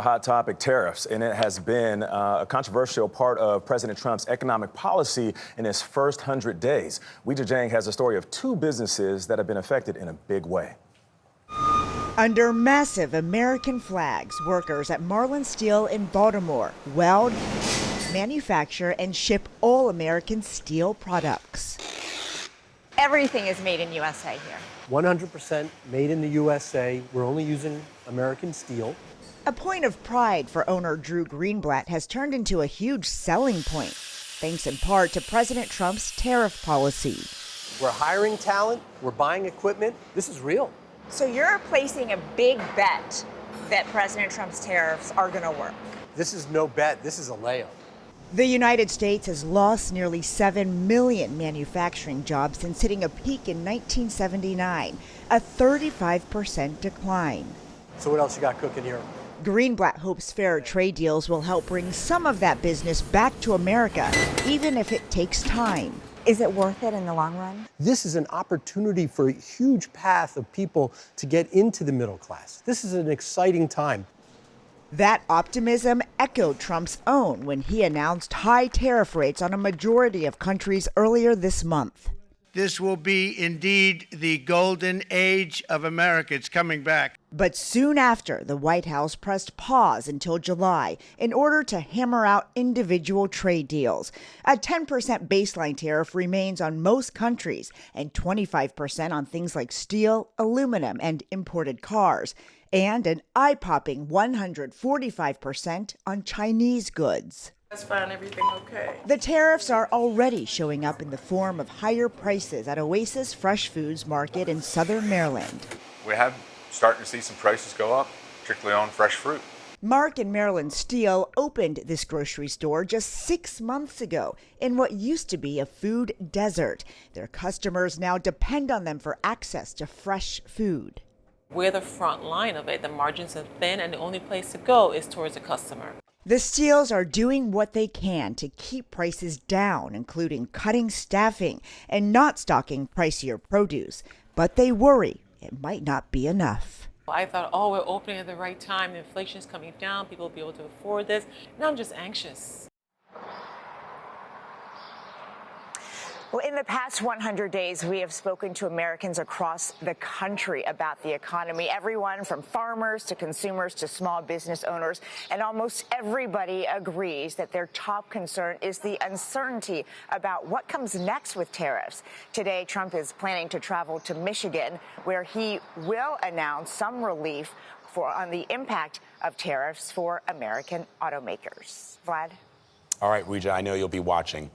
hot topic, tariffs, and it has been a controversial part of President Trump's economic policy in his first 100 days. Weijia Jiang has a story of two businesses that have been affected in a big way. Under massive American flags, workers at Marlin Steel in Baltimore weld, manufacture, and ship all American steel products. Everything is made in USA here. 100% made in the USA. We're only using American steel. A point of pride for owner Drew Greenblatt has turned into a huge selling point, thanks in part to President Trump's tariff policy. We're hiring talent. We're buying equipment. This is real. So you're placing a big bet that President Trump's tariffs are going to work. This is no bet. This is a layup. The United States has lost nearly 7 million manufacturing jobs since hitting a peak in 1979, a 35% decline. So what else you got cooking here? Greenblatt hopes fairer trade deals will help bring some of that business back to America, even if it takes time. Is it worth it in the long run? This is an opportunity for a huge path of people to get into the middle class. This is an exciting time. That optimism echoed Trump's own when he announced high tariff rates on a majority of countries earlier this month. This will be indeed the golden age of America. It's coming back. But soon after, the White House pressed pause until July in order to hammer out individual trade deals. A 10% baseline tariff remains on most countries and 25% on things like steel, aluminum, and imported cars, and an eye-popping 145% on Chinese goods. Let's find everything okay. The tariffs are already showing up in the form of higher prices at Oasis Fresh Foods Market in southern Maryland. We have starting to see some prices go up, particularly on fresh fruit. Mark and Maryland Steele opened this grocery store just 6 months ago in what used to be a food desert. Their customers now depend on them for access to fresh food. We're the front line of it. The margins are thin, and the only place to go is towards the customer. The Steeles are doing what they can to keep prices down, including cutting staffing and not stocking pricier produce. But they worry it might not be enough. I thought, oh, we're opening at the right time. The inflation's coming down. People will be able to afford this. Now I'm just anxious. Well, in the past 100 days, we have spoken to Americans across the country about the economy, everyone from farmers to consumers to small business owners. And almost everybody agrees that their top concern is the uncertainty about what comes next with tariffs. Today, Trump is planning to travel to Michigan, where he will announce some relief on the impact of tariffs for American automakers. Vlad? All right, Weijia, I know you'll be watching.